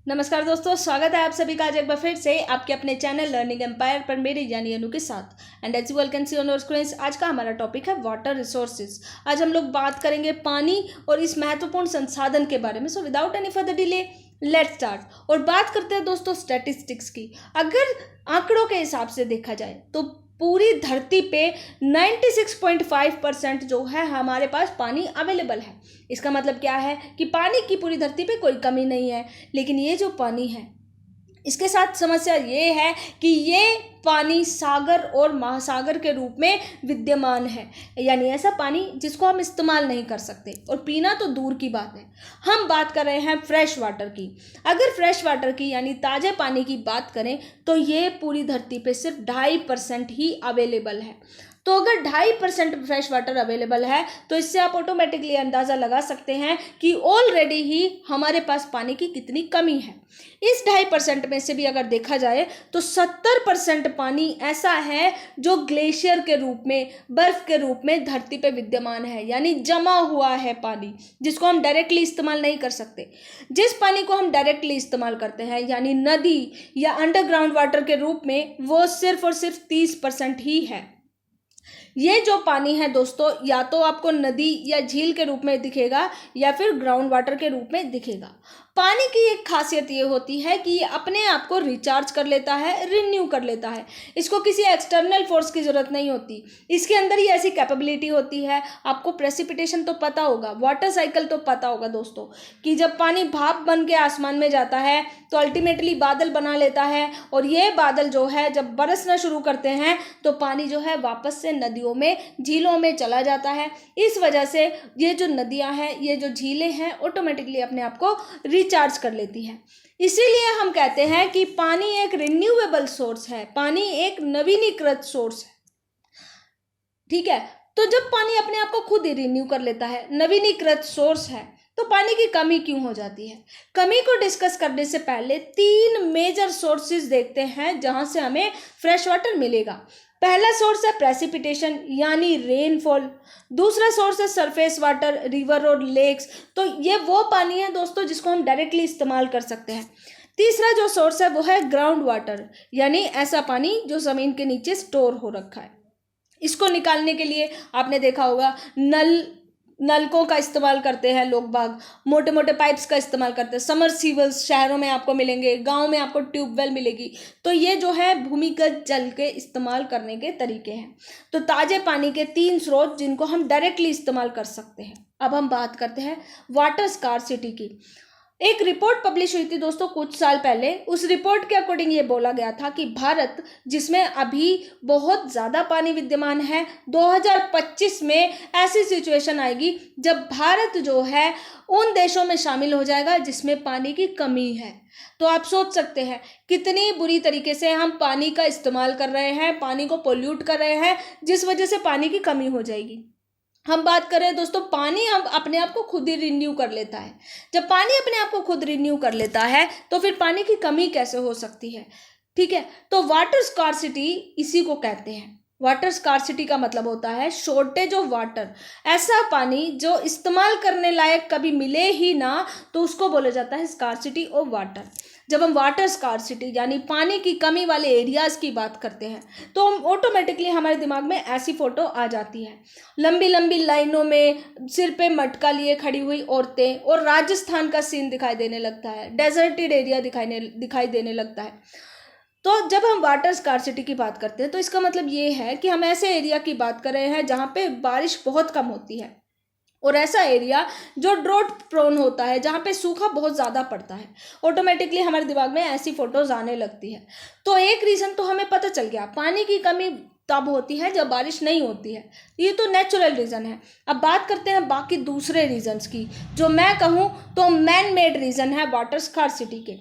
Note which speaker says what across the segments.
Speaker 1: नमस्कार दोस्तों, स्वागत है आप सभी का आज एक बार फिर से आपके अपने चैनल लर्निंग एम्पायर पर मेरी यानी अनु के साथ। And as you all can see on your screen, आज का हमारा टॉपिक है वाटर रिसोर्सेज। आज हम लोग बात करेंगे पानी और इस महत्वपूर्ण संसाधन के बारे में। So without any further delay let's start. और बात करते हैं दोस्तों स्टैटिस्टिक्स की। अगर आंकड़ों के हिसाब से देखा जाए तो पूरी धरती पे 96.5% जो है हमारे पास पानी अवेलेबल है। इसका मतलब क्या है कि पानी की पूरी धरती पे कोई कमी नहीं है। लेकिन ये जो पानी है इसके साथ समस्या ये है कि ये पानी सागर और महासागर के रूप में विद्यमान है, यानी ऐसा पानी जिसको हम इस्तेमाल नहीं कर सकते और पीना तो दूर की बात है। हम बात कर रहे हैं फ्रेश वाटर की। अगर फ्रेश वाटर की यानी ताज़े पानी की बात करें तो ये पूरी धरती पे सिर्फ 2.5% ही अवेलेबल है। तो अगर 2.5% फ्रेश वाटर अवेलेबल है तो इससे आप ऑटोमेटिकली अंदाज़ा लगा सकते हैं कि ऑलरेडी ही हमारे पास पानी की कितनी कमी है। इस 2.5% में से भी अगर देखा जाए तो 70% पानी ऐसा है जो ग्लेशियर के रूप में, बर्फ के रूप में धरती पे विद्यमान है, यानी जमा हुआ है पानी जिसको हम डायरेक्टली इस्तेमाल नहीं कर सकते। जिस पानी को हम डायरेक्टली इस्तेमाल करते हैं यानी नदी या अंडरग्राउंड वाटर के रूप में, वो सिर्फ और सिर्फ 30% ही है। ये जो पानी है दोस्तों, या तो आपको नदी या झील के रूप में दिखेगा या फिर ग्राउंड वाटर के रूप में दिखेगा। पानी की एक खासियत ये होती है कि ये अपने आप को रिचार्ज कर लेता है, रिन्यू कर लेता है। इसको किसी एक्सटर्नल फोर्स की ज़रूरत नहीं होती। इसके अंदर ही ऐसी कैपेबिलिटी होती है। आपको प्रेसिपिटेशन तो पता होगा, वाटर साइकिल तो पता होगा दोस्तों, कि जब पानी भाप बन के आसमान में जाता है तो अल्टीमेटली बादल बना लेता है, और ये बादल जो है जब बरसना शुरू करते हैं तो पानी जो है वापस से नदियों में, झीलों में चला जाता है। इस वजह से ये जो नदियाँ हैं, ये जो झीलें हैं, ऑटोमेटिकली अपने आप को रिचार्ज कर लेती है। इसीलिए हम कहते हैं कि पानी एक रिन्यूएबल सोर्स है, पानी एक नवीनीकृत सोर्स है। ठीक है, तो जब पानी अपने आप को खुद ही रिन्यू कर लेता है, नवीनीकृत सोर्स है, तो पानी की कमी क्यों हो जाती है? कमी को डिस्कस करने से पहले 3 मेजर सोर्सेज देखते हैं जहां से हमें फ्रेश वाटर मिलेगा। पहला सोर्स है प्रेसिपिटेशन यानी रेनफॉल। दूसरा सोर्स है सरफेस वाटर, रिवर और लेक्स। तो ये वो पानी है दोस्तों जिसको हम डायरेक्टली इस्तेमाल कर सकते हैं। तीसरा जो सोर्स है वो है ग्राउंड वाटर, यानी ऐसा पानी जो ज़मीन के नीचे स्टोर हो रखा है। इसको निकालने के लिए आपने देखा होगा नलकों का इस्तेमाल करते हैं लोग बाग, मोटे मोटे पाइप्स का इस्तेमाल करते हैं। समरसीबल्स शहरों में आपको मिलेंगे, गांव में आपको ट्यूबवेल मिलेगी। तो ये जो है भूमिगत जल के इस्तेमाल करने के तरीके हैं। तो ताज़े पानी के 3 स्रोत जिनको हम डायरेक्टली इस्तेमाल कर सकते हैं। अब हम बात करते हैं वाटर स्कार्सिटी की। एक रिपोर्ट पब्लिश हुई थी दोस्तों कुछ साल पहले। उस रिपोर्ट के अकॉर्डिंग ये बोला गया था कि भारत, जिसमें अभी बहुत ज़्यादा पानी विद्यमान है, 2025 में ऐसी सिचुएशन आएगी जब भारत जो है उन देशों में शामिल हो जाएगा जिसमें पानी की कमी है। तो आप सोच सकते हैं कितनी बुरी तरीके से हम पानी का इस्तेमाल कर रहे हैं, पानी को पोल्यूट कर रहे हैं, जिस वजह से पानी की कमी हो जाएगी। हम बात कर रहे हैं दोस्तों, पानी हम अपने आप को खुद ही रिन्यू कर लेता है। जब पानी अपने आप को खुद रिन्यू कर लेता है तो फिर पानी की कमी कैसे हो सकती है? ठीक है, तो वाटर स्कार्सिटी इसी को कहते हैं। वाटर स्कार्सिटी का मतलब होता है शॉर्टेज ऑफ वाटर। ऐसा पानी जो इस्तेमाल करने लायक कभी मिले ही ना, तो उसको बोला जाता है स्कार्सिटी ऑफ वाटर। जब हम वाटर स्कार्सिटी यानी पानी की कमी वाले एरियाज़ की बात करते हैं तो हम ऑटोमेटिकली हमारे दिमाग में ऐसी फ़ोटो आ जाती है, लंबी लंबी लाइनों में सिर पे मटका लिए खड़ी हुई औरतें, और राजस्थान का सीन दिखाई देने लगता है, डेजर्टेड एरिया दिखाई देने लगता है। तो जब हम वाटर स्कार्सिटी की बात करते हैं तो इसका मतलब ये है कि हम ऐसे एरिया की बात कर रहे हैं जहाँ पे बारिश बहुत कम होती है, और ऐसा एरिया जो ड्रॉट प्रोन होता है, जहाँ पे सूखा बहुत ज़्यादा पड़ता है। ऑटोमेटिकली हमारे दिमाग में ऐसी फ़ोटोज़ आने लगती है। तो एक रीज़न तो हमें पता चल गया, पानी की कमी तब होती है जब बारिश नहीं होती है। ये तो नेचुरल रीज़न है। अब बात करते हैं बाकी दूसरे रीजन्स की, जो मैं कहूँ तो मैन मेड रीज़न है वाटर स्कार्सिटी के।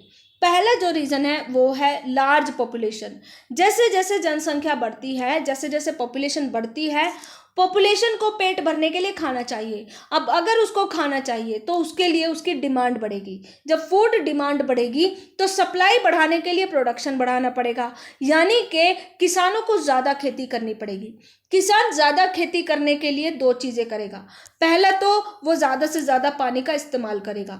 Speaker 1: पहला जो रीज़न है वो है लार्ज पॉपुलेशन। जैसे जैसे जनसंख्या बढ़ती है, जैसे जैसे पॉपुलेशन बढ़ती है, पॉपुलेशन को पेट भरने के लिए खाना चाहिए। अब अगर उसको खाना चाहिए तो उसके लिए उसकी डिमांड बढ़ेगी। जब फूड डिमांड बढ़ेगी तो सप्लाई बढ़ाने के लिए प्रोडक्शन बढ़ाना पड़ेगा, यानी कि किसानों को ज़्यादा खेती करनी पड़ेगी। किसान ज़्यादा खेती करने के लिए 2 चीज़ें करेगा। पहला तो वो ज़्यादा से ज़्यादा पानी का इस्तेमाल करेगा,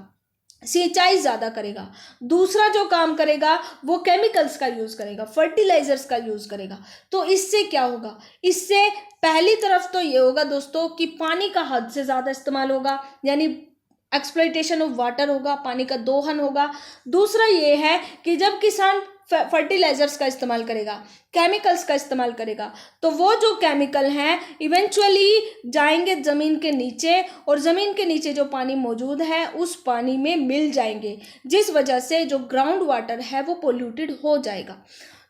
Speaker 1: सिंचाई ज़्यादा करेगा। दूसरा जो काम करेगा वो केमिकल्स का यूज़ करेगा, फर्टिलाइजर्स का यूज़ करेगा। तो इससे क्या होगा, इससे पहली तरफ तो ये होगा दोस्तों कि पानी का हद से ज़्यादा इस्तेमाल होगा, यानी एक्सप्लॉइटेशन ऑफ वाटर होगा, पानी का दोहन होगा। दूसरा ये है कि जब किसान फर्टिलाइजर्स का इस्तेमाल करेगा, केमिकल्स का इस्तेमाल करेगा, तो वो जो केमिकल हैं इवेंचुअली जाएंगे ज़मीन के नीचे, और ज़मीन के नीचे जो पानी मौजूद है उस पानी में मिल जाएंगे, जिस वजह से जो ग्राउंड वाटर है वो पोल्यूटेड हो जाएगा।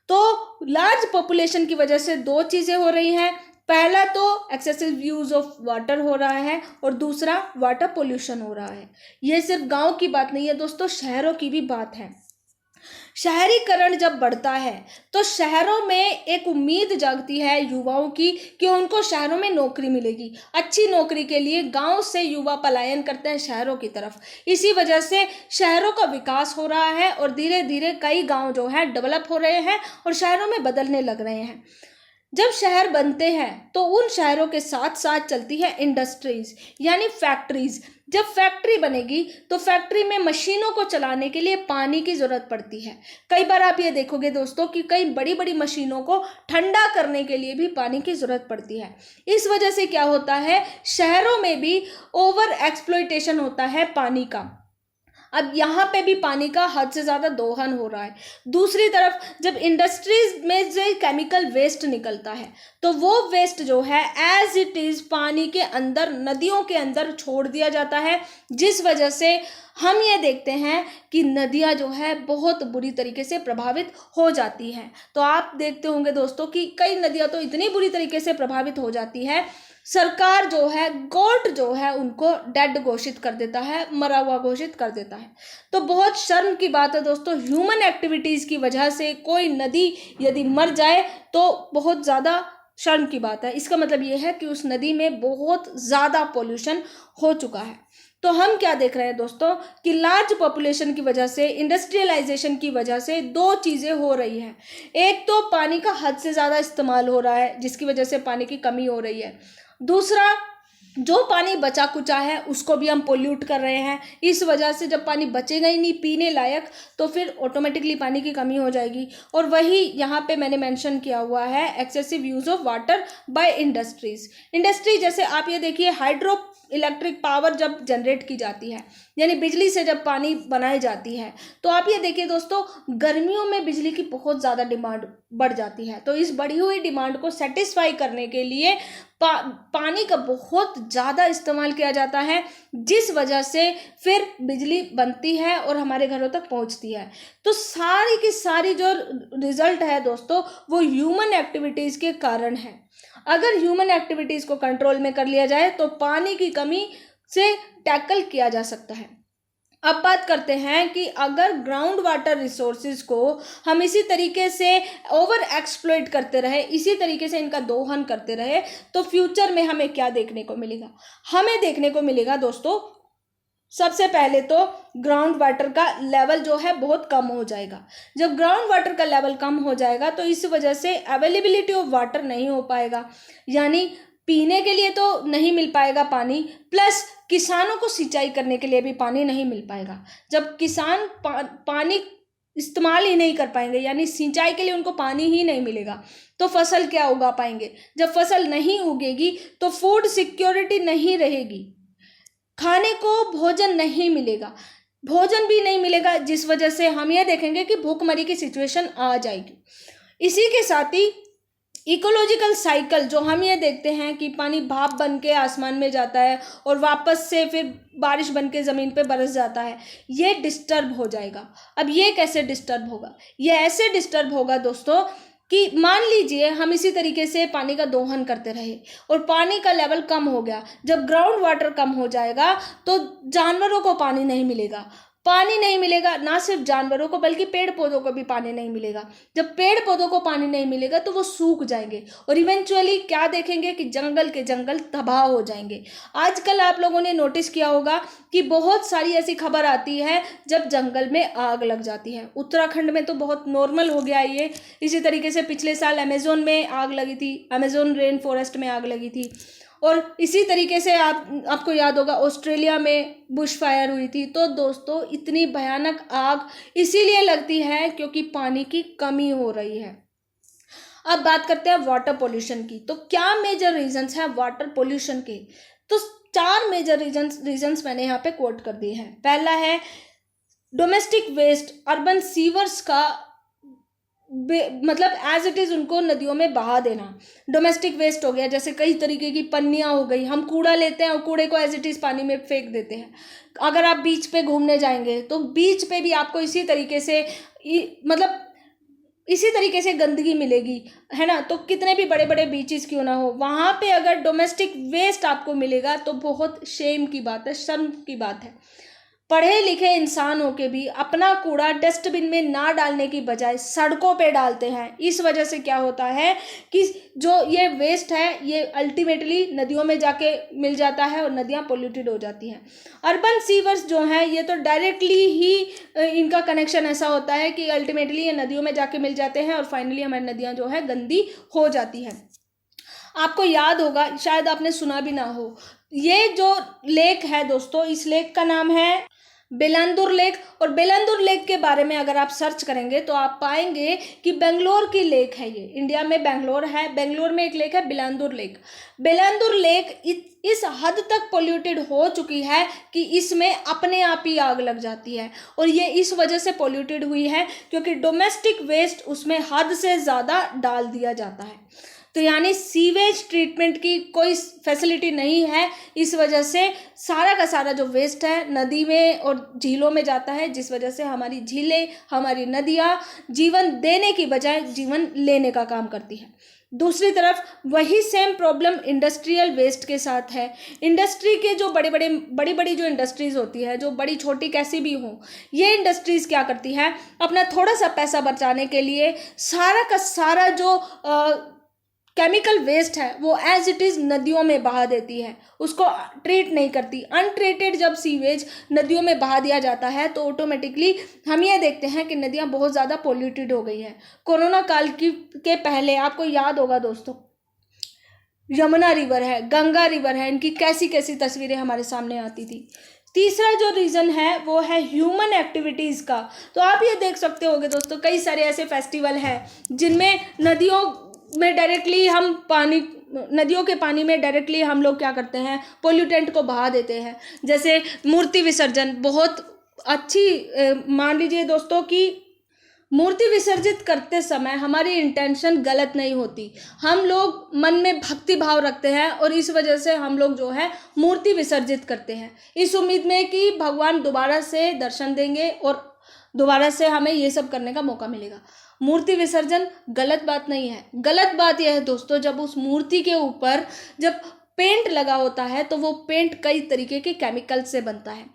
Speaker 1: तो लार्ज पॉपुलेशन की वजह से दो चीज़ें हो रही हैं। पहला तो एक्सेसिव यूज ऑफ वाटर हो रहा है, और दूसरा वाटर पोल्यूशन हो रहा है। ये सिर्फ गांव की बात नहीं है दोस्तों, शहरों की भी बात है। शहरीकरण जब बढ़ता है तो शहरों में एक उम्मीद जागती है युवाओं की कि उनको शहरों में नौकरी मिलेगी। अच्छी नौकरी के लिए गांव से युवा पलायन करते हैं शहरों की तरफ। इसी वजह से शहरों का विकास हो रहा है, और धीरे धीरे कई गांव जो है डेवलप हो रहे हैं और शहरों में बदलने लग रहे हैं। जब शहर बनते हैं तो उन शहरों के साथ साथ चलती है इंडस्ट्रीज, यानी फैक्ट्रीज। जब फैक्ट्री बनेगी तो फैक्ट्री में मशीनों को चलाने के लिए पानी की ज़रूरत पड़ती है। कई बार आप ये देखोगे दोस्तों कि कई बड़ी बड़ी मशीनों को ठंडा करने के लिए भी पानी की ज़रूरत पड़ती है। इस वजह से क्या होता है, शहरों में भी ओवर एक्सप्लॉइटेशन होता है पानी का। अब यहाँ पे भी पानी का हद से ज़्यादा दोहन हो रहा है। दूसरी तरफ जब इंडस्ट्रीज में से केमिकल वेस्ट निकलता है तो वो वेस्ट जो है एज इट इज़ पानी के अंदर, नदियों के अंदर छोड़ दिया जाता है, जिस वजह से हम ये देखते हैं कि नदियाँ जो है बहुत बुरी तरीके से प्रभावित हो जाती हैं। तो आप देखते होंगे दोस्तों कि कई नदियाँ तो इतनी बुरी तरीके से प्रभावित हो जाती है, सरकार जो है, कोर्ट जो है उनको डेड घोषित कर देता है, मरा हुआ घोषित कर देता है। तो बहुत शर्म की बात है दोस्तों, ह्यूमन एक्टिविटीज़ की वजह से कोई नदी यदि मर जाए तो बहुत ज़्यादा शर्म की बात है। इसका मतलब ये है कि उस नदी में बहुत ज़्यादा पोल्यूशन हो चुका है। तो हम क्या देख रहे हैं दोस्तों कि लार्ज पॉपुलेशन की वजह से, इंडस्ट्रियलाइजेशन की वजह से दो चीज़ें हो रही हैं। एक तो पानी का हद से ज़्यादा इस्तेमाल हो रहा है, जिसकी वजह से पानी की कमी हो रही है। दूसरा, जो पानी बचा कुचा है उसको भी हम पोल्यूट कर रहे हैं। इस वजह से जब पानी बचेगा ही नहीं पीने लायक तो फिर ऑटोमेटिकली पानी की कमी हो जाएगी। और वही यहाँ पे मैंने मेंशन किया हुआ है, excessive use of water by industries. Industry जैसे आप ये देखिए, हाइड्रो इलेक्ट्रिक पावर जब जनरेट की जाती है, यानी बिजली से जब पानी बनाई जाती है, तो आप ये देखिए दोस्तों, गर्मियों में बिजली की बहुत ज़्यादा डिमांड बढ़ जाती है। तो इस बढ़ी हुई डिमांड को सेटिस्फाई करने के लिए पानी का बहुत ज़्यादा इस्तेमाल किया जाता है, जिस वजह से फिर बिजली बनती है और हमारे घरों तक पहुंचती है। तो सारी की सारी जो रिजल्ट है दोस्तों वो ह्यूमन एक्टिविटीज़ के कारण है। अगर ह्यूमन एक्टिविटीज़ को कंट्रोल में कर लिया जाए तो पानी की कमी से टैकल किया जा सकता है। अब बात करते हैं कि अगर ग्राउंड वाटर रिसोर्सेज को हम इसी तरीके से ओवर एक्सप्लॉइट करते रहे, इसी तरीके से इनका दोहन करते रहे, तो फ्यूचर में हमें क्या देखने को मिलेगा? हमें देखने को मिलेगा दोस्तों, सबसे पहले तो ग्राउंड वाटर का लेवल जो है बहुत कम हो जाएगा। जब ग्राउंड वाटर का लेवल कम हो जाएगा तो इस वजह से अवेलेबिलिटी ऑफ वाटर नहीं हो पाएगा, यानी पीने के लिए तो नहीं मिल पाएगा पानी, प्लस किसानों को सिंचाई करने के लिए भी पानी नहीं मिल पाएगा। जब किसान पानी इस्तेमाल ही नहीं कर पाएंगे, यानी सिंचाई के लिए उनको पानी ही नहीं मिलेगा, तो फसल क्या उगा पाएंगे? जब फसल नहीं उगेगी तो फूड सिक्योरिटी नहीं रहेगी, खाने को भोजन नहीं मिलेगा, भोजन भी नहीं मिलेगा, जिस वजह से हम ये देखेंगे कि भूखमरी की सिचुएशन आ जाएगी। इसी के साथ ही इकोलॉजिकल साइकिल जो हम ये देखते हैं कि पानी भाप बन के आसमान में जाता है और वापस से फिर बारिश बन के ज़मीन पे बरस जाता है, ये डिस्टर्ब हो जाएगा। अब ये कैसे डिस्टर्ब होगा? ये ऐसे डिस्टर्ब होगा दोस्तों कि मान लीजिए हम इसी तरीके से पानी का दोहन करते रहे और पानी का लेवल कम हो गया। जब ग्राउंड वाटर कम हो जाएगा तो जानवरों को पानी नहीं मिलेगा। पानी नहीं मिलेगा, ना सिर्फ जानवरों को बल्कि पेड़ पौधों को भी पानी नहीं मिलेगा। जब पेड़ पौधों को पानी नहीं मिलेगा तो वो सूख जाएंगे और इवेंचुअली क्या देखेंगे कि जंगल के जंगल तबाह हो जाएंगे। आजकल आप लोगों ने नोटिस किया होगा कि बहुत सारी ऐसी खबर आती है जब जंगल में आग लग जाती है। उत्तराखंड में तो बहुत नॉर्मल हो गया ये। इसी तरीके से पिछले साल अमेजोन में आग लगी थी, अमेजोन रेन फॉरेस्ट में आग लगी थी। और इसी तरीके से आपको याद होगा ऑस्ट्रेलिया में बुश फायर हुई थी। तो दोस्तों इतनी भयानक आग इसीलिए लगती है क्योंकि पानी की कमी हो रही है। अब बात करते हैं वाटर पोल्यूशन की। तो क्या मेजर रीजंस हैं वाटर पोल्यूशन के? तो 4 मेजर रीजंस मैंने यहाँ पे कोट कर दिए हैं। पहला है डोमेस्टिक वेस्ट, अर्बन सीवर्स का मतलब एज इट इज़ उनको नदियों में बहा देना। डोमेस्टिक वेस्ट हो गया, जैसे कई तरीके की पन्नियाँ हो गई, हम कूड़ा लेते हैं और कूड़े को एज इट इज़ पानी में फेंक देते हैं। अगर आप बीच पे घूमने जाएंगे तो बीच पे भी आपको इसी तरीके से मतलब इसी तरीके से गंदगी मिलेगी, है ना। तो कितने भी बड़े बड़े बीचेस क्यों ना हो, वहाँ पे अगर डोमेस्टिक वेस्ट आपको मिलेगा तो बहुत शेम की बात है, शर्म की बात है। पढ़े लिखे इंसान होके भी अपना कूड़ा डस्टबिन में ना डालने की बजाय सड़कों पे डालते हैं। इस वजह से क्या होता है कि जो ये वेस्ट है ये अल्टीमेटली नदियों में जाके मिल जाता है और नदियाँ पोल्यूटेड हो जाती हैं। अर्बन सीवर्स जो हैं ये तो डायरेक्टली ही इनका कनेक्शन ऐसा होता है कि अल्टीमेटली ये नदियों में जाके मिल जाते हैं और फाइनली हमारी नदियाँ जो है गंदी हो जाती हैं। आपको याद होगा, शायद आपने सुना भी ना हो, ये जो लेक है दोस्तों, इस लेक का नाम है बेलांदुर लेक। और बेलांदुर लेक के बारे में अगर आप सर्च करेंगे तो आप पाएंगे कि बेंगलोर की लेक है। ये इंडिया में बेंगलोर है, बेंगलोर में एक लेक है बेलांदुर लेक। बेलांदुर लेक इस हद तक पोल्यूटेड हो चुकी है कि इसमें अपने आप ही आग लग जाती है। और ये इस वजह से पोल्यूटेड हुई है क्योंकि डोमेस्टिक वेस्ट उसमें हद से ज़्यादा डाल दिया जाता है। तो यानी सीवेज ट्रीटमेंट की कोई फैसिलिटी नहीं है, इस वजह से सारा का सारा जो वेस्ट है नदी में और झीलों में जाता है, जिस वजह से हमारी झीलें, हमारी नदियाँ जीवन देने की बजाय जीवन लेने का काम करती है। दूसरी तरफ वही सेम प्रॉब्लम इंडस्ट्रियल वेस्ट के साथ है। इंडस्ट्री के जो बड़ी बड़ी जो इंडस्ट्रीज़ होती है, जो बड़ी छोटी कैसी भी हो, ये इंडस्ट्रीज़ क्या करती है, अपना थोड़ा सा पैसा बचाने के लिए सारा का सारा जो केमिकल वेस्ट है वो एज इट इज़ नदियों में बहा देती है, उसको ट्रीट नहीं करती। अनट्रीटेड जब सीवेज नदियों में बहा दिया जाता है तो ऑटोमेटिकली हम ये देखते हैं कि नदियाँ बहुत ज़्यादा पोल्यूटेड हो गई हैं। कोरोना काल के पहले आपको याद होगा दोस्तों, यमुना रिवर है, गंगा रिवर है, इनकी कैसी कैसी तस्वीरें हमारे सामने आती थी। तीसरा जो रीज़न है वो है ह्यूमन एक्टिविटीज़ का। तो आप ये देख सकते होंगे दोस्तों, कई सारे ऐसे फेस्टिवल हैं जिनमें नदियों में डायरेक्टली हम नदियों के पानी में डायरेक्टली हम लोग क्या करते हैं, पोल्यूटेंट को बहा देते हैं। जैसे मूर्ति विसर्जन, बहुत अच्छी मान लीजिए दोस्तों कि मूर्ति विसर्जित करते समय हमारी इंटेंशन गलत नहीं होती, हम लोग मन में भक्ति भाव रखते हैं और इस वजह से हम लोग जो है मूर्ति विसर्जित करते हैं इस उम्मीद में कि भगवान दोबारा से दर्शन देंगे और दोबारा से हमें ये सब करने का मौका मिलेगा। मूर्ति विसर्जन गलत बात नहीं है। गलत बात यह है दोस्तों, जब उस मूर्ति के ऊपर जब पेंट लगा होता है तो वो पेंट कई तरीके के केमिकल से बनता है।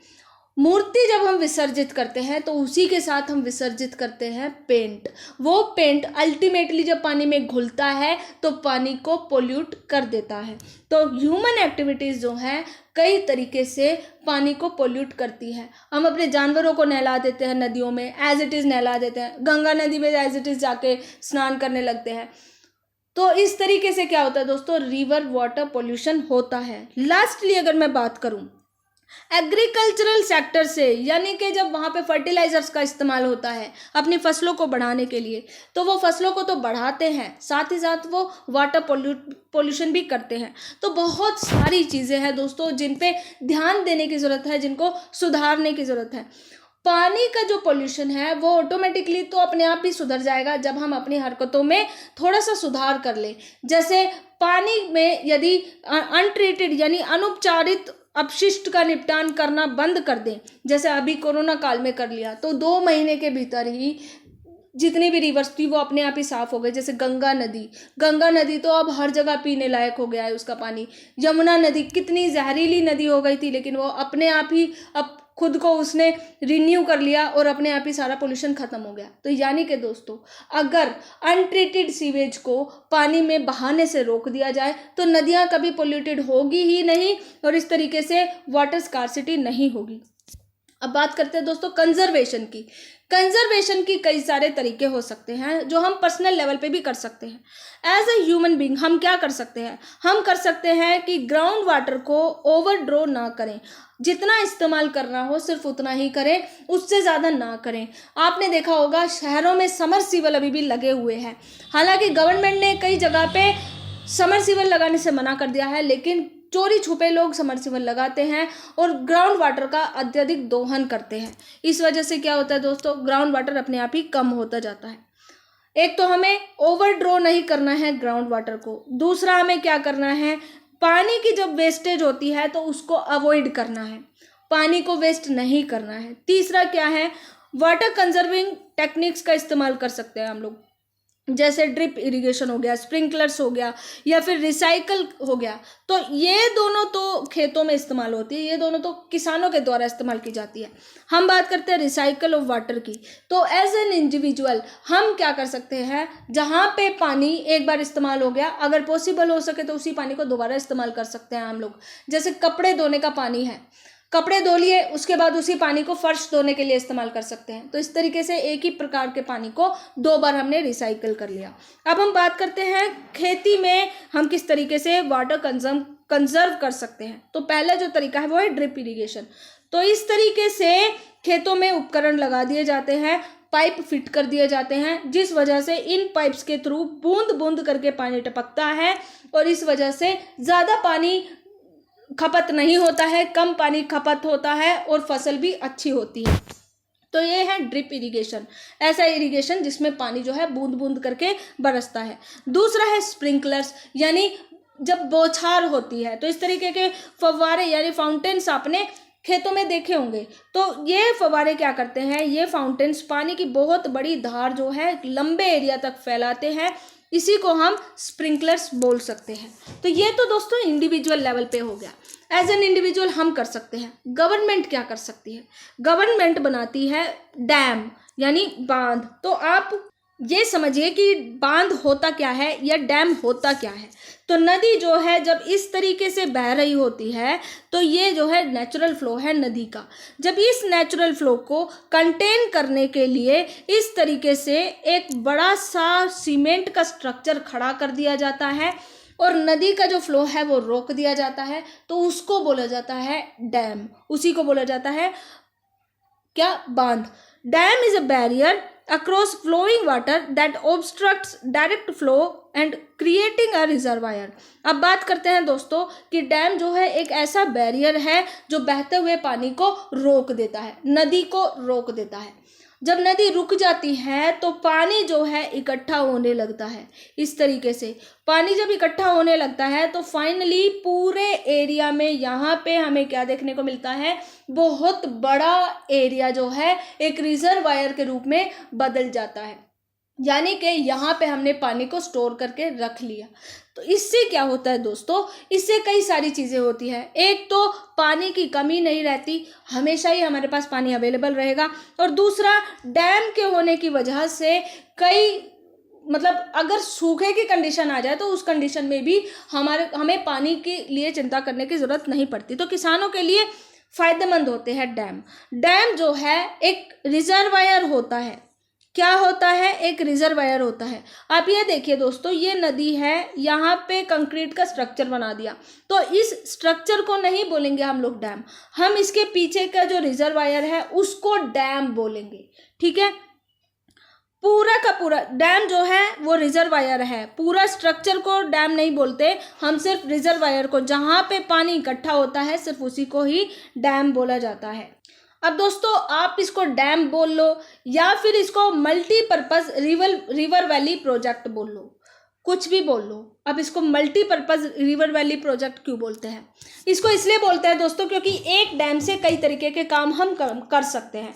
Speaker 1: मूर्ति जब हम विसर्जित करते हैं तो उसी के साथ हम विसर्जित करते हैं पेंट। वो पेंट अल्टीमेटली जब पानी में घुलता है तो पानी को पोल्यूट कर देता है। तो ह्यूमन एक्टिविटीज़ जो हैं कई तरीके से पानी को पोल्यूट करती है। हम अपने जानवरों को नहला देते हैं नदियों में, एज इट इज़ नहला देते हैं, गंगा नदी में एज इट इज़ जाके स्नान करने लगते हैं। तो इस तरीके से क्या होता है दोस्तों, रिवर वाटर पोल्यूशन होता है। लास्टली अगर मैं बात करूं एग्रीकल्चरल सेक्टर से, यानी कि जब वहाँ पे फर्टिलाइजर्स का इस्तेमाल होता है अपनी फसलों को बढ़ाने के लिए, तो वो फसलों को तो बढ़ाते हैं, साथ ही साथ वो वाटर पोल्यूशन भी करते हैं। तो बहुत सारी चीज़ें हैं दोस्तों जिन पे ध्यान देने की ज़रूरत है, जिनको सुधारने की ज़रूरत है। पानी का जो पोल्यूशन है वो ऑटोमेटिकली तो अपने आप ही सुधर जाएगा जब हम अपनी हरकतों में थोड़ा सा सुधार कर लें। जैसे पानी में यदि अनट्रीटेड यानी अनुपचारित अपशिष्ट का निपटान करना बंद कर दें, जैसे अभी कोरोना काल में कर लिया, तो 2 महीने के भीतर ही जितनी भी रिवर्स थी वो अपने आप ही साफ़ हो गई। जैसे गंगा नदी तो अब हर जगह पीने लायक हो गया है उसका पानी। यमुना नदी कितनी जहरीली नदी हो गई थी, लेकिन वो अपने आप ही अब खुद को उसने रिन्यू कर लिया और अपने आप ही सारा पोल्यूशन ख़त्म हो गया। तो यानी कि दोस्तों अगर अनट्रीटेड सीवेज को पानी में बहाने से रोक दिया जाए तो नदियाँ कभी पोल्यूटेड होगी ही नहीं और इस तरीके से वाटर स्कार्सिटी नहीं होगी। अब बात करते हैं दोस्तों कंजर्वेशन की कंजर्वेशन की कई सारे तरीके हो सकते हैं जो हम पर्सनल लेवल पे भी कर सकते हैं। एज ए ह्यूमन बीइंग हम क्या कर सकते हैं, हम कर सकते हैं कि ग्राउंड वाटर को ओवर ड्रॉ ना करें, जितना इस्तेमाल करना हो सिर्फ उतना ही करें, उससे ज़्यादा ना करें। आपने देखा होगा शहरों में समरसीबल अभी भी लगे हुए हैं, हालांकि गवर्नमेंट ने कई जगह पे समरसीबल लगाने से मना कर दिया है, लेकिन चोरी छुपे लोग समरसीबल लगाते हैं और ग्राउंड वाटर का अत्यधिक दोहन करते हैं। इस वजह से क्या होता है दोस्तों, ग्राउंड वाटर अपने आप ही कम होता जाता है। एक तो हमें ओवर ड्रॉ नहीं करना है ग्राउंड वाटर को, दूसरा हमें क्या करना है, पानी की जब वेस्टेज होती है तो उसको अवॉइड करना है, पानी को वेस्ट नहीं करना है। तीसरा क्या है, वाटर कंजर्विंग टेक्निक्स का इस्तेमाल कर सकते हैं हम लोग, जैसे ड्रिप इरिगेशन हो गया, स्प्रिंकलर्स हो गया, या फिर रिसाइकल हो गया। तो ये दोनों तो खेतों में इस्तेमाल होती है, ये दोनों तो किसानों के द्वारा इस्तेमाल की जाती है। हम बात करते हैं रिसाइकल ऑफ वाटर की, तो एज एन इंडिविजुअल हम क्या कर सकते हैं, जहाँ पे पानी एक बार इस्तेमाल हो गया, अगर पॉसिबल हो सके तो उसी पानी को दोबारा इस्तेमाल कर सकते हैं हम लोग। जैसे कपड़े धोने का पानी है, कपड़े धो लिए, उसके बाद उसी पानी को फर्श धोने के लिए इस्तेमाल कर सकते हैं। तो इस तरीके से एक ही प्रकार के पानी को 2 बार हमने रिसाइकल कर लिया। अब हम बात करते हैं खेती में हम किस तरीके से वाटर कंजर्व कर सकते हैं। तो पहला जो तरीका है वो है ड्रिप इरिगेशन। तो इस तरीके से खेतों में उपकरण लगा दिए जाते हैं, पाइप फिट कर दिए जाते हैं, जिस वजह से इन पाइप्स के थ्रू बूंद बूंद करके पानी टपकता है और इस वजह से ज़्यादा पानी खपत नहीं होता है, कम पानी खपत होता है और फसल भी अच्छी होती है। तो ये है ड्रिप इरिगेशन, ऐसा इरिगेशन जिसमें पानी जो है बूंद बूंद करके बरसता है। दूसरा है स्प्रिंकलर्स, यानी जब बौछार होती है तो इस तरीके के फव्वारे यानी फाउंटेन्स आपने खेतों में देखे होंगे। तो ये फव्वारे क्या करते हैं, ये फाउंटेन्स पानी की बहुत बड़ी धार जो है लंबे एरिया तक फैलाते हैं, इसी को हम स्प्रिंकलर्स बोल सकते हैं। तो ये तो दोस्तों इंडिविजुअल लेवल पे हो गया, एज एन इंडिविजुअल हम कर सकते हैं। गवर्नमेंट क्या कर सकती है, गवर्नमेंट बनाती है डैम यानी बांध। तो आप ये समझिए कि बांध होता क्या है या डैम होता क्या है। तो नदी जो है जब इस तरीके से बह रही होती है तो ये जो है नेचुरल फ्लो है नदी का। जब इस नेचुरल फ्लो को कंटेन करने के लिए इस तरीके से एक बड़ा सा सीमेंट का स्ट्रक्चर खड़ा कर दिया जाता है और नदी का जो फ्लो है वो रोक दिया जाता है, तो उसको बोला जाता है डैम, उसी को बोला जाता है क्या, बांध। Dam is a barrier across flowing water that obstructs direct flow and creating a reservoir। अब बात करते हैं दोस्तों कि डैम जो है एक ऐसा बैरियर है जो बहते हुए पानी को रोक देता है, नदी को रोक देता है। जब नदी रुक जाती है तो पानी जो है इकट्ठा होने लगता है। इस तरीके से पानी जब इकट्ठा होने लगता है तो फाइनली पूरे एरिया में यहाँ पे हमें क्या देखने को मिलता है, बहुत बड़ा एरिया जो है एक रिजर्वायर के रूप में बदल जाता है, यानी कि यहाँ पे हमने पानी को स्टोर करके रख लिया। तो इससे क्या होता है दोस्तों, इससे कई सारी चीज़ें होती है। एक तो पानी की कमी नहीं रहती, हमेशा ही हमारे पास पानी अवेलेबल रहेगा, और दूसरा डैम के होने की वजह से अगर सूखे की कंडीशन आ जाए तो उस कंडीशन में भी हमें पानी के लिए चिंता करने की ज़रूरत नहीं पड़ती। तो किसानों के लिए फ़ायदेमंद होते हैं डैम। डैम जो है एक रिजर्वायर होता है। क्या होता है, एक रिजर्वायर होता है। आप ये देखिए दोस्तों, ये नदी है, यहाँ पे कंक्रीट का स्ट्रक्चर बना दिया, तो इस स्ट्रक्चर को नहीं बोलेंगे हम लोग डैम, हम इसके पीछे का जो रिजर्वायर है उसको डैम बोलेंगे। ठीक है, पूरा का पूरा डैम जो है वो रिजर्वायर है, पूरा स्ट्रक्चर को डैम नहीं बोलते हम, सिर्फ रिजर्वायर को, जहाँ पे पानी इकट्ठा होता है सिर्फ उसी को ही डैम बोला जाता है। अब दोस्तों आप इसको डैम बोल लो या फिर इसको मल्टीपर्पज़ रिवर वैली प्रोजेक्ट बोल लो, कुछ भी बोल लो। अब इसको मल्टीपर्पज़ रिवर वैली प्रोजेक्ट क्यों बोलते हैं, इसको इसलिए बोलते हैं दोस्तों क्योंकि एक डैम से कई तरीके के काम हम कर सकते हैं।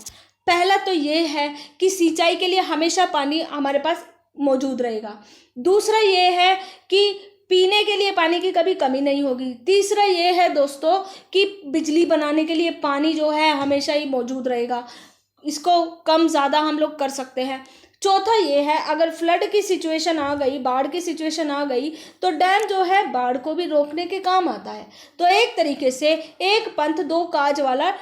Speaker 1: पहला तो ये है कि सिंचाई के लिए हमेशा पानी हमारे पास मौजूद रहेगा। दूसरा ये है कि पीने के लिए पानी की कभी कमी नहीं होगी। तीसरा ये है दोस्तों कि बिजली बनाने के लिए पानी जो है हमेशा ही मौजूद रहेगा, इसको कम ज़्यादा हम लोग कर सकते हैं। चौथा ये है, अगर फ्लड की सिचुएशन आ गई, बाढ़ की सिचुएशन आ गई, तो डैम जो है बाढ़ को भी रोकने के काम आता है। तो एक तरीके से एक पंथ दो काज वाला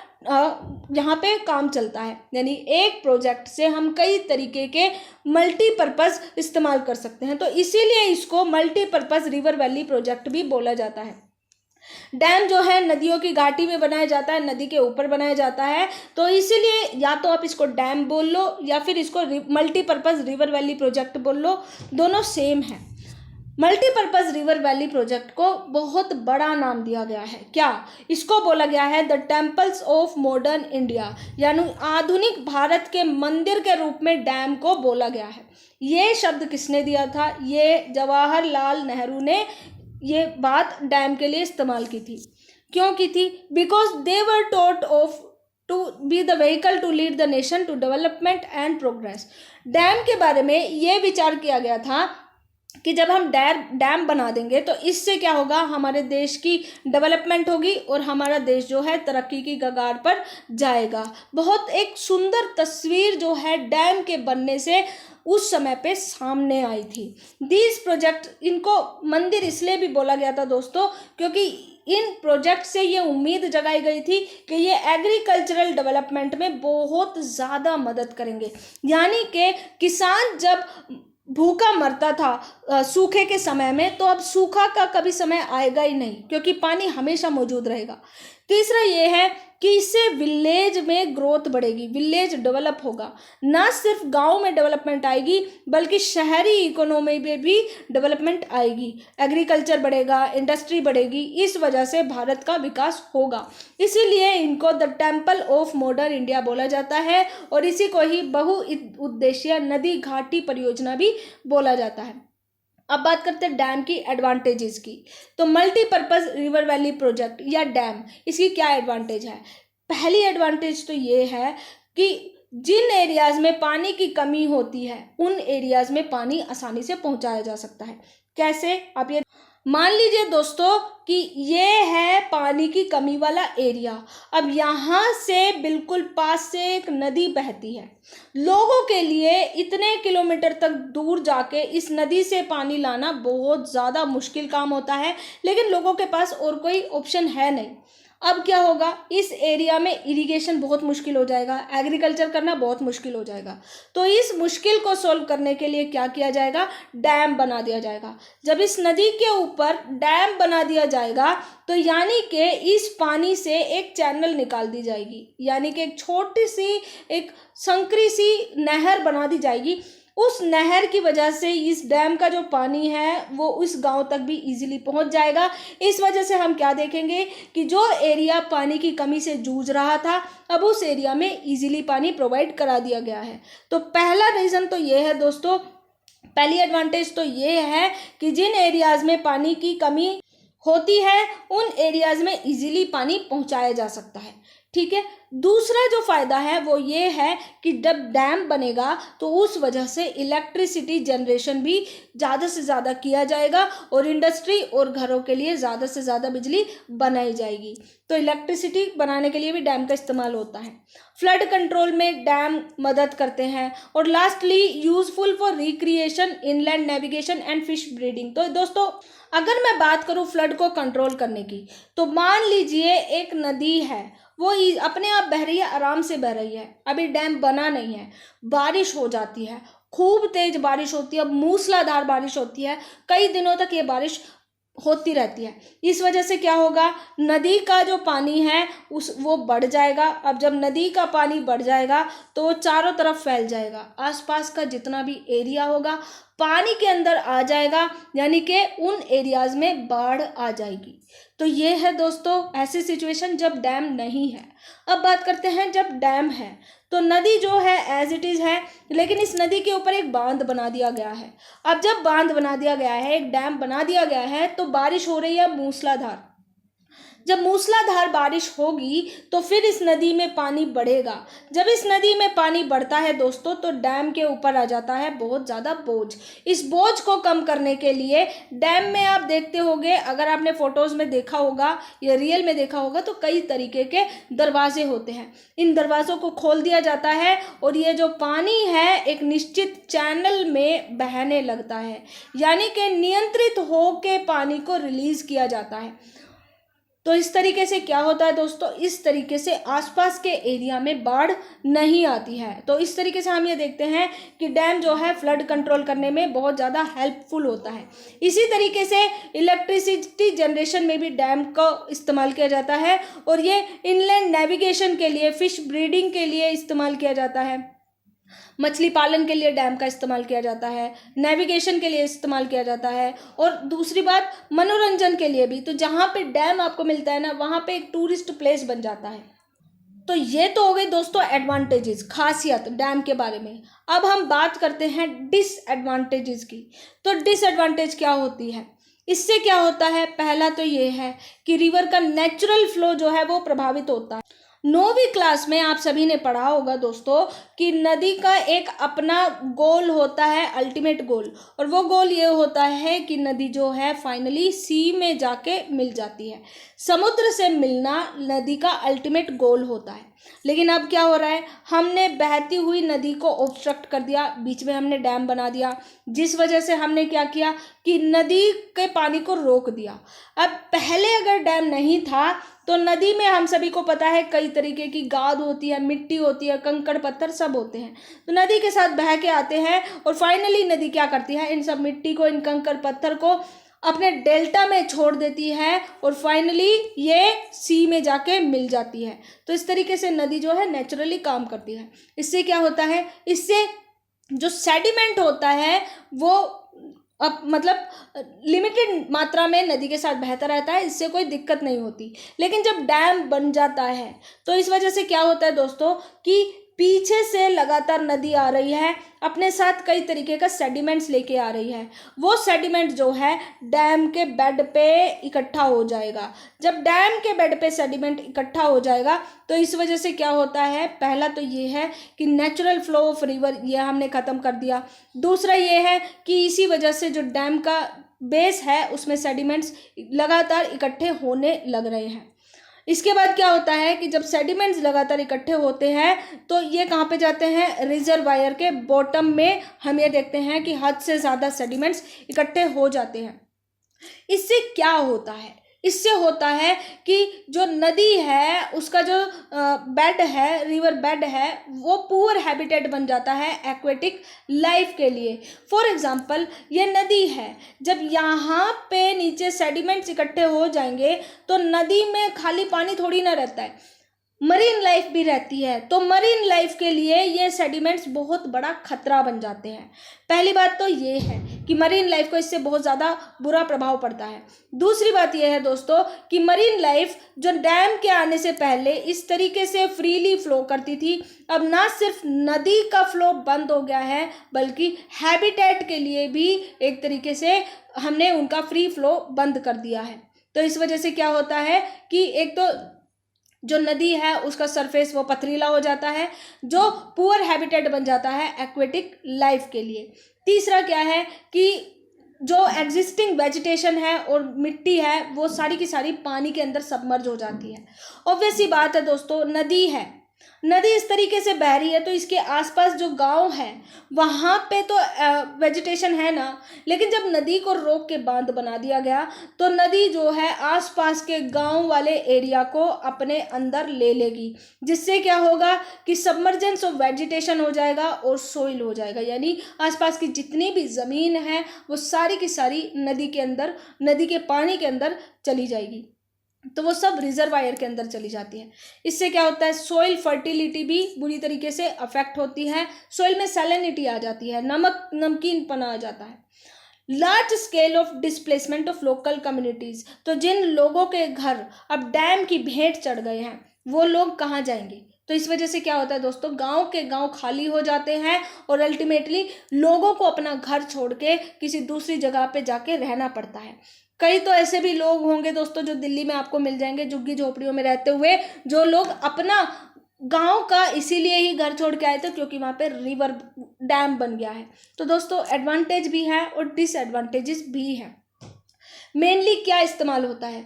Speaker 1: यहाँ पे काम चलता है, यानी एक प्रोजेक्ट से हम कई तरीके के मल्टीपर्पज़ इस्तेमाल कर सकते हैं। तो इसीलिए इसको मल्टीपर्पज़ रिवर वैली प्रोजेक्ट भी बोला जाता है। डैम जो है नदियों की घाटी में बनाया जाता है, नदी के ऊपर बनाया जाता है, तो इसीलिए या तो आप इसको डैम बोल लो या फिर इसको मल्टीपर्पज़ रिवर वैली प्रोजेक्ट बोल लो, दोनों सेम है। मल्टीपर्पज़ रिवर वैली प्रोजेक्ट को बहुत बड़ा नाम दिया गया है। क्या? इसको बोला गया है the temples of modern India, यानी आधुनिक भारत के मंदिर के रूप में डैम को बोला गया है। ये शब्द किसने दिया था? ये जवाहरलाल नेहरू ने ये बात डैम के लिए इस्तेमाल की थी। क्यों की थी? Because they were thought of to be the vehicle to lead the nation to development and progress. Dam के बारे में ये विचार किया गया था कि जब हम डैम बना देंगे तो इससे क्या होगा, हमारे देश की डेवलपमेंट होगी और हमारा देश जो है तरक्की की कगार पर जाएगा। बहुत एक सुंदर तस्वीर जो है डैम के बनने से उस समय पे सामने आई थी। दीज प्रोजेक्ट, इनको मंदिर इसलिए भी बोला गया था दोस्तों क्योंकि इन प्रोजेक्ट से ये उम्मीद जगाई गई थी कि ये एग्रीकल्चरल डेवलपमेंट में बहुत ज़्यादा मदद करेंगे। यानी कि किसान जब भूखा मरता था सूखे के समय में, तो अब सूखा का कभी समय आएगा ही नहीं क्योंकि पानी हमेशा मौजूद रहेगा। तीसरा ये है कि इससे विलेज में ग्रोथ बढ़ेगी, विलेज डेवलप होगा। ना सिर्फ गांव में डेवलपमेंट आएगी बल्कि शहरी इकोनॉमी में भी डेवलपमेंट आएगी, एग्रीकल्चर बढ़ेगा, इंडस्ट्री बढ़ेगी, इस वजह से भारत का विकास होगा। इसीलिए इनको the temple of modern India बोला जाता है और इसी को ही बहुउद्देशीय नदी घाटी परियोजना भी बोला जाता है। अब बात करते हैं डैम की एडवांटेजेस की। तो मल्टीपर्पज़ रिवर वैली प्रोजेक्ट या डैम, इसकी क्या एडवांटेज है? पहली एडवांटेज तो ये है कि जिन एरियाज़ में पानी की कमी होती है उन एरियाज़ में पानी आसानी से पहुंचाया जा सकता है। कैसे? आप ये मान लीजिए दोस्तों कि ये है पानी की कमी वाला एरिया। अब यहाँ से बिल्कुल पास से एक नदी बहती है। लोगों के लिए इतने किलोमीटर तक दूर जाके इस नदी से पानी लाना बहुत ज़्यादा मुश्किल काम होता है, लेकिन लोगों के पास और कोई ऑप्शन है नहीं। अब क्या होगा, इस एरिया में इरिगेशन बहुत मुश्किल हो जाएगा, एग्रीकल्चर करना बहुत मुश्किल हो जाएगा। तो इस मुश्किल को सॉल्व करने के लिए क्या किया जाएगा? डैम बना दिया जाएगा। जब इस नदी के ऊपर डैम बना दिया जाएगा तो यानी कि इस पानी से एक चैनल निकाल दी जाएगी, यानी कि एक छोटी सी एक संकरी सी नहर बना दी जाएगी। उस नहर की वजह से इस डैम का जो पानी है वो उस गांव तक भी इजीली पहुंच जाएगा। इस वजह से हम क्या देखेंगे कि जो एरिया पानी की कमी से जूझ रहा था अब उस एरिया में इजीली पानी प्रोवाइड करा दिया गया है। तो पहला रीज़न तो ये है दोस्तों, पहली एडवांटेज तो ये है कि जिन एरियाज़ में पानी की कमी होती है उन एरियाज़ में इजीली पानी पहुंचाया जा सकता है। ठीक है। दूसरा जो फ़ायदा है वो ये है कि जब डैम बनेगा तो उस वजह से इलेक्ट्रिसिटी जनरेशन भी ज़्यादा से ज़्यादा किया जाएगा और इंडस्ट्री और घरों के लिए ज़्यादा से ज़्यादा बिजली बनाई जाएगी। तो इलेक्ट्रिसिटी बनाने के लिए भी डैम का इस्तेमाल होता है। फ्लड कंट्रोल में डैम मदद करते हैं। और lastly useful for recreation, inland navigation and fish breeding. तो दोस्तों अगर मैं बात करूँ फ्लड को कंट्रोल करने की, तो मान लीजिए एक नदी है वो अपने आप बह रही है, आराम से बह रही है, अभी डैम बना नहीं है, बारिश हो जाती है, खूब तेज बारिश होती है, मूसलाधार बारिश होती है, कई दिनों तक ये बारिश होती रहती है। इस वजह से क्या होगा, नदी का जो पानी है वो बढ़ जाएगा। अब जब नदी का पानी बढ़ जाएगा तो वो चारों तरफ फैल जाएगा, आसपास का जितना भी एरिया होगा पानी के अंदर आ जाएगा, यानी कि उन एरियाज़ में बाढ़ आ जाएगी। तो ये है दोस्तों ऐसी सिचुएशन जब डैम नहीं है। अब बात करते हैं जब डैम है। तो नदी जो है एज इट इज़ है, लेकिन इस नदी के ऊपर एक बांध बना दिया गया है। अब जब बांध बना दिया गया है, एक डैम बना दिया गया है, तो बारिश हो रही है मूसलाधार। जब मूसलाधार बारिश होगी तो फिर इस नदी में पानी बढ़ेगा। जब इस नदी में पानी बढ़ता है दोस्तों तो डैम के ऊपर आ जाता है बहुत ज़्यादा बोझ। इस बोझ को कम करने के लिए डैम में आप देखते होंगे, अगर आपने फोटोज़ में देखा होगा या रियल में देखा होगा, तो कई तरीके के दरवाजे होते हैं। इन दरवाज़ों को खोल दिया जाता है और ये जो पानी है एक निश्चित चैनल में बहने लगता है, यानी कि नियंत्रित होके पानी को रिलीज़ किया जाता है। तो इस तरीके से क्या होता है दोस्तों, इस तरीके से आसपास के एरिया में बाढ़ नहीं आती है। तो इस तरीके से हम ये देखते हैं कि डैम जो है फ्लड कंट्रोल करने में बहुत ज़्यादा हेल्पफुल होता है। इसी तरीके से इलेक्ट्रिसिटी जनरेशन में भी डैम का इस्तेमाल किया जाता है और ये इनलैंड नेविगेशन के लिए, फिश ब्रीडिंग के लिए इस्तेमाल किया जाता है, मछली पालन के लिए डैम का इस्तेमाल किया जाता है, नेविगेशन के लिए इस्तेमाल किया जाता है, और दूसरी बात मनोरंजन के लिए भी। तो जहाँ पे डैम आपको मिलता है ना, वहाँ पे एक टूरिस्ट प्लेस बन जाता है। तो ये तो हो गई दोस्तों एडवांटेजेस, खासियत डैम के बारे में। अब हम बात करते हैं डिसएडवांटेजेस की। तो डिसएडवांटेज क्या होती है, इससे क्या होता है? पहला तो ये है कि रिवर का नेचुरल फ्लो जो है वो प्रभावित होता है। 9वीं क्लास में आप सभी ने पढ़ा होगा दोस्तों कि नदी का एक अपना गोल होता है, अल्टीमेट गोल, और वो गोल ये होता है कि नदी जो है फाइनली सी में जाके मिल जाती है। समुद्र से मिलना नदी का अल्टीमेट गोल होता है। लेकिन अब क्या हो रहा है, हमने बहती हुई नदी को ऑब्स्ट्रक्ट कर दिया, बीच में हमने डैम बना दिया, जिस वजह से हमने क्या किया कि नदी के पानी को रोक दिया। अब पहले अगर डैम नहीं था तो नदी में हम सभी को पता है कई तरीके की गाद होती है, मिट्टी होती है, कंकड़ पत्थर सब होते हैं। तो नदी के साथ बह के आते हैं और फाइनली नदी क्या करती है, इन सब मिट्टी को, इन कंकड़ पत्थर को अपने डेल्टा में छोड़ देती है और फाइनली ये सी में जाके मिल जाती है। तो इस तरीके से नदी जो है नेचुरली काम करती है। इससे क्या होता है, इससे जो सेडिमेंट होता है वो अब मतलब लिमिटेड मात्रा में नदी के साथ बहता रहता है, इससे कोई दिक्कत नहीं होती। लेकिन जब डैम बन जाता है तो इस वजह से क्या होता है दोस्तों कि पीछे से लगातार नदी आ रही है, अपने साथ कई तरीके का सेडिमेंट्स लेके आ रही है। वो सेडिमेंट जो है डैम के बेड पे इकट्ठा हो जाएगा। जब डैम के बेड पे सेडिमेंट इकट्ठा हो जाएगा तो इस वजह से क्या होता है, पहला तो ये है कि नेचुरल फ्लो ऑफ रिवर ये हमने ख़त्म कर दिया। दूसरा ये है कि इसी वजह से जो डैम का बेस है उसमें सेडिमेंट्स लगातार इकट्ठे होने लग रहे हैं। इसके बाद क्या होता है कि जब सेडिमेंट्स लगातार इकट्ठे होते हैं तो ये कहाँ पे जाते हैं, रिजर्वायर के बॉटम में हम ये देखते हैं कि हद से ज़्यादा सेडिमेंट्स इकट्ठे हो जाते हैं। इससे क्या होता है, इससे होता है कि जो नदी है उसका जो बेड है, रिवर बेड है, वो पुअर हैबिटेट बन जाता है एक्वेटिक लाइफ के लिए। फॉर एग्जांपल ये नदी है, जब यहाँ पे नीचे सेडिमेंट्स इकट्ठे हो जाएंगे तो नदी में खाली पानी थोड़ी ना रहता है, मरीन लाइफ भी रहती है। तो मरीन लाइफ के लिए ये सेडिमेंट्स बहुत बड़ा खतरा बन जाते हैं। पहली बात तो ये है कि मरीन लाइफ को इससे बहुत ज़्यादा बुरा प्रभाव पड़ता है। दूसरी बात यह है दोस्तों कि मरीन लाइफ जो डैम के आने से पहले इस तरीके से फ्रीली फ्लो करती थी, अब ना सिर्फ नदी का फ्लो बंद हो गया है बल्कि हैबिटेट के लिए भी एक तरीके से हमने उनका फ्री फ्लो बंद कर दिया है। तो इस वजह से क्या होता है कि एक तो जो नदी है उसका सरफेस वो पथरीला हो जाता है, जो पुअर हैबिटेट बन जाता है एक्वेटिक लाइफ के लिए। तीसरा क्या है कि जो एग्जिस्टिंग वेजिटेशन है और मिट्टी है वो सारी की सारी पानी के अंदर सबमर्ज हो जाती है। ऑब्वियस सी बात है दोस्तों, नदी है, नदी इस तरीके से बह रही है तो इसके आसपास जो गांव है वहाँ पे तो वेजिटेशन है ना, लेकिन जब नदी को रोक के बांध बना दिया गया तो नदी जो है आसपास के गांव वाले एरिया को अपने अंदर ले लेगी, जिससे क्या होगा कि सबमर्जेंस ऑफ वेजिटेशन हो जाएगा और सोइल हो जाएगा, यानी आसपास की जितनी भी ज़मीन है वो सारी की सारी नदी के अंदर, नदी के पानी के अंदर चली जाएगी। तो वो सब रिजर्वायर के अंदर चली जाती है। इससे क्या होता है, सोइल फर्टिलिटी भी बुरी तरीके से अफेक्ट होती है, सोइल में सैलिनिटी आ जाती है, नमकीनपना आ जाता है। Large scale of displacement of local communities, तो जिन लोगों के घर अब डैम की भेंट चढ़ गए हैं वो लोग कहाँ जाएंगे। तो इस वजह से क्या होता है दोस्तों, गांव के गांव खाली हो जाते हैं और अल्टीमेटली लोगों को अपना घर छोड़ के किसी दूसरी जगह पे जाके रहना पड़ता है। कई तो ऐसे भी लोग होंगे दोस्तों जो दिल्ली में आपको मिल जाएंगे, झुग्गी झोपड़ियों में रहते हुए, जो लोग अपना गांव का इसीलिए ही घर छोड़ के आए थे क्योंकि वहाँ पे रिवर डैम बन गया है। तो दोस्तों एडवांटेज भी है और डिसएडवांटेजेस भी हैं। मेनली क्या इस्तेमाल होता है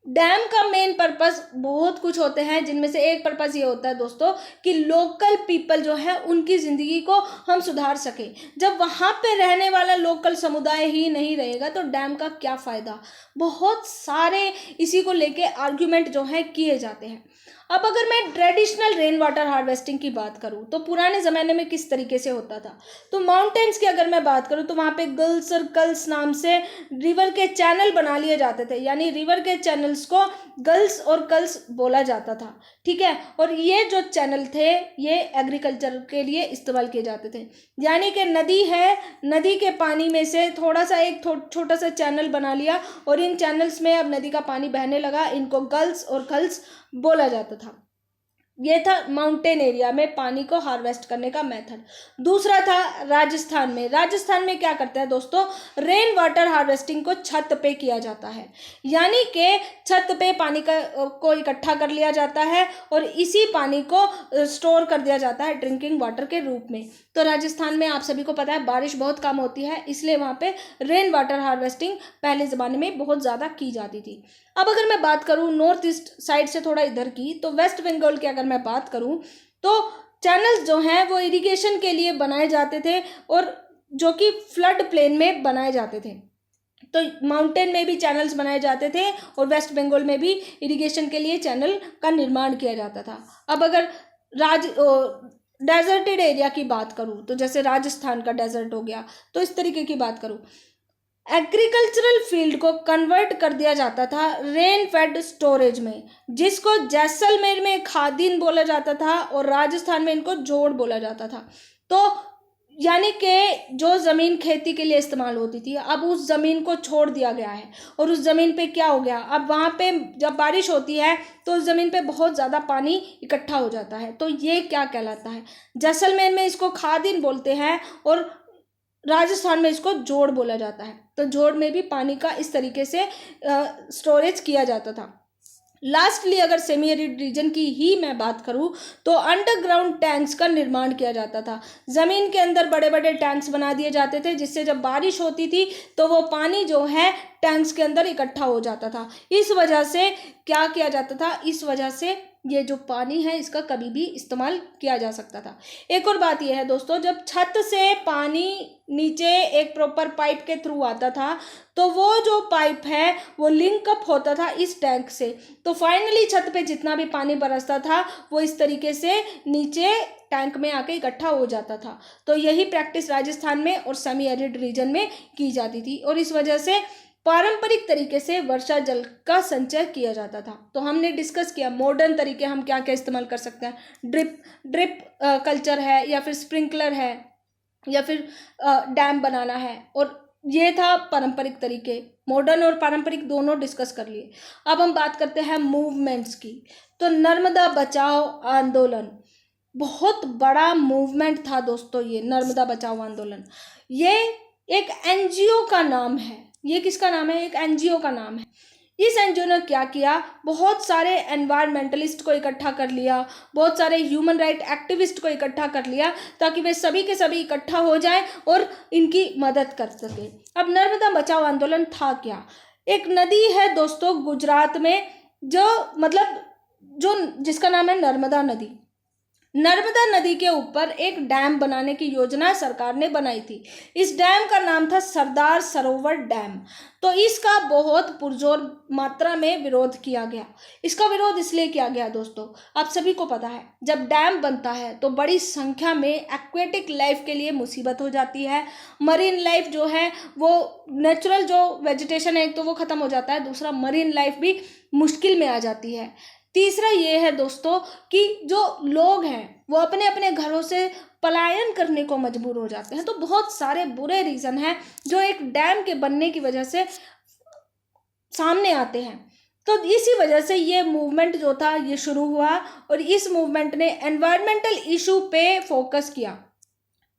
Speaker 1: डैम का? मेन पर्पस बहुत कुछ होते हैं, जिनमें से एक पर्पस ये होता है दोस्तों कि लोकल पीपल जो है उनकी ज़िंदगी को हम सुधार सकें। जब वहाँ पे रहने वाला लोकल समुदाय ही नहीं रहेगा तो डैम का क्या फ़ायदा। बहुत सारे इसी को लेके आर्ग्यूमेंट जो है किए जाते हैं। अब अगर मैं ट्रेडिशनल रेन वाटर हार्वेस्टिंग की बात करूँ तो पुराने ज़माने में किस तरीके से होता था, तो माउंटेन्स की अगर मैं बात करूँ तो वहाँ पे गल्स और कल्स नाम से रिवर के चैनल बना लिए जाते थे, यानी रिवर के चैनल्स को गल्स और कल्स बोला जाता था, ठीक है। और ये जो चैनल थे ये एग्रीकल्चर के लिए इस्तेमाल किए जाते थे, यानी कि नदी है, नदी के पानी में से थोड़ा सा एक छोटा सा चैनल बना लिया और इन चैनल्स में अब नदी का पानी बहने लगा, इनको गल्स और खल्स बोला जाता था। ये था माउंटेन एरिया में पानी को हार्वेस्ट करने का मेथड। दूसरा था राजस्थान में। राजस्थान में क्या करते हैं दोस्तों, रेन वाटर हार्वेस्टिंग को छत पे किया जाता है, यानी कि छत पे पानी को इकट्ठा कर लिया जाता है और इसी पानी को स्टोर कर दिया जाता है ड्रिंकिंग वाटर के रूप में। तो राजस्थान में आप सभी को पता है बारिश बहुत कम होती है, इसलिए वहाँ पे रेन वाटर हार्वेस्टिंग पहले ज़माने में बहुत ज़्यादा की जाती थी। अब अगर मैं बात करूँ नॉर्थ ईस्ट साइड से थोड़ा इधर की, तो वेस्ट बंगाल की अगर मैं बात करूँ तो चैनल्स जो हैं वो इरिगेशन के लिए बनाए जाते थे और जो कि फ्लड प्लेन में बनाए जाते थे। तो माउंटेन में भी चैनल्स बनाए जाते थे और वेस्ट बंगाल में भी इरिगेशन के लिए चैनल का निर्माण किया जाता था। अब अगर डेजर्टेड एरिया की बात करूँ तो जैसे राजस्थान का डेजर्ट हो गया, तो इस तरीके की बात करूँ, एग्रीकल्चरल फील्ड को कन्वर्ट कर दिया जाता था रेन फेड स्टोरेज में, जिसको जैसलमेर में खादीन बोला जाता था और राजस्थान में इनको जोड़ बोला जाता था। तो यानी कि जो ज़मीन खेती के लिए इस्तेमाल होती थी अब उस ज़मीन को छोड़ दिया गया है और उस ज़मीन पे क्या हो गया, अब वहाँ पे जब बारिश होती है तो उस ज़मीन पे बहुत ज़्यादा पानी इकट्ठा हो जाता है। तो ये क्या कहलाता है, जैसलमेर में इसको खादीन बोलते हैं और राजस्थान में इसको जोड़ बोला जाता है। तो जोड़ में भी पानी का इस तरीके से स्टोरेज किया जाता था। लास्टली अगर सेमी एरिड रीजन की ही मैं बात करूं तो अंडरग्राउंड टैंक्स का निर्माण किया जाता था। ज़मीन के अंदर बड़े बड़े टैंक्स बना दिए जाते थे, जिससे जब बारिश होती थी तो वो पानी जो है टैंक्स के अंदर इकट्ठा हो जाता था। इस वजह से क्या किया जाता था, इस वजह से ये जो पानी है इसका कभी भी इस्तेमाल किया जा सकता था। एक और बात यह है दोस्तों, जब छत से पानी नीचे एक प्रॉपर पाइप के थ्रू आता था तो वो जो पाइप है वो लिंक अप होता था इस टैंक से, तो फाइनली छत पे जितना भी पानी बरसता था वो इस तरीके से नीचे टैंक में आके इकट्ठा हो जाता था। तो यही प्रैक्टिस राजस्थान में और सेमी एरिड रीजन में की जाती थी और इस वजह से पारंपरिक तरीके से वर्षा जल का संचय किया जाता था। तो हमने डिस्कस किया मॉडर्न तरीके हम क्या क्या इस्तेमाल कर सकते हैं, ड्रिप कल्चर है या फिर स्प्रिंकलर है या फिर डैम बनाना है, और ये था पारंपरिक तरीके। मॉडर्न और पारंपरिक दोनों डिस्कस कर लिए। अब हम बात करते हैं मूवमेंट्स की। तो नर्मदा बचाओ आंदोलन बहुत बड़ा मूवमेंट था दोस्तों। ये नर्मदा बचाओ आंदोलन ये एक एनजीओ का नाम है। ये किसका नाम है, एक एनजीओ का नाम है। इस एनजीओ ने क्या किया, बहुत सारे एनवायरमेंटलिस्ट को इकट्ठा कर लिया, बहुत सारे ह्यूमन राइट एक्टिविस्ट को इकट्ठा कर लिया ताकि वे सभी के सभी इकट्ठा हो जाएं और इनकी मदद कर सके। अब नर्मदा बचाओ आंदोलन था क्या, एक नदी है दोस्तों गुजरात में जो जिसका नाम है नर्मदा नदी। नर्मदा नदी के ऊपर एक डैम बनाने की योजना सरकार ने बनाई थी। इस डैम का नाम था सरदार सरोवर डैम। तो इसका बहुत पुरजोर मात्रा में विरोध किया गया। इसका विरोध इसलिए किया गया दोस्तों, आप सभी को पता है जब डैम बनता है तो बड़ी संख्या में एक्वेटिक लाइफ के लिए मुसीबत हो जाती है। मरीन लाइफ जो है वो नेचुरल जो वेजिटेशन है एक तो वो ख़त्म हो जाता है, दूसरा मरीन लाइफ भी मुश्किल में आ जाती है। तीसरा ये है दोस्तों कि जो लोग हैं वो अपने अपने घरों से पलायन करने को मजबूर हो जाते हैं। तो बहुत सारे बुरे रीज़न हैं जो एक डैम के बनने की वजह से सामने आते हैं। तो इसी वजह से ये मूवमेंट जो था ये शुरू हुआ और इस मूवमेंट ने एनवायरमेंटल इशू पे फोकस किया।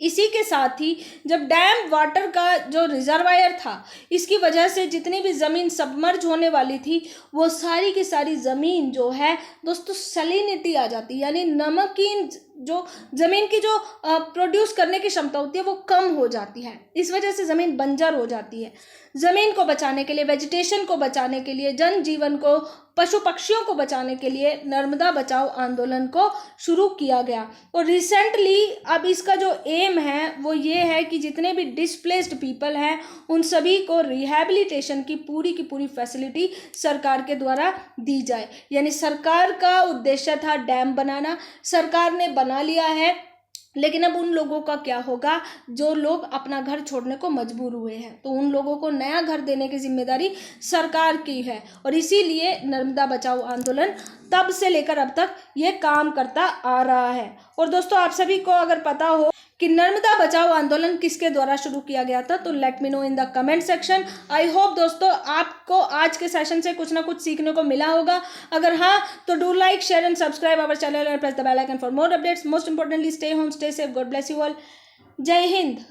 Speaker 1: इसी के साथ ही जब डैम वाटर का जो रिजर्वायर था, इसकी वजह से जितनी भी ज़मीन सबमर्ज होने वाली थी, वो सारी की सारी ज़मीन जो है दोस्तों सैलिनिटी आ जाती है, यानी नमकीन जो ज़मीन की जो प्रोड्यूस करने की क्षमता होती है वो कम हो जाती है। इस वजह से ज़मीन बंजर हो जाती है। ज़मीन को बचाने के लिए, वेजिटेशन को बचाने के लिए, जनजीवन को, पशु पक्षियों को बचाने के लिए नर्मदा बचाओ आंदोलन को शुरू किया गया। और रिसेंटली अब इसका जो एम है वो ये है कि जितने भी डिस्प्लेस्ड पीपल हैं उन सभी को रिहैबिलिटेशन की पूरी फैसिलिटी सरकार के द्वारा दी जाए। यानी सरकार का उद्देश्य था डैम बनाना, सरकार ने बना लिया है, लेकिन अब उन लोगों का क्या होगा जो लोग अपना घर छोड़ने को मजबूर हुए हैं, तो उन लोगों को नया घर देने की जिम्मेदारी सरकार की है। और इसीलिए नर्मदा बचाओ आंदोलन तब से लेकर अब तक ये काम करता आ रहा है। और दोस्तों आप सभी को अगर पता हो कि नर्मदा बचाओ आंदोलन किसके द्वारा शुरू किया गया था तो let me know in the comment section. I hope दोस्तों आपको आज के सेशन से कुछ ना कुछ सीखने को मिला होगा। अगर हाँ तो do like, share and subscribe our channel and press the bell icon for more updates. Most importantly stay home, stay safe, God bless you all. Jai Hind.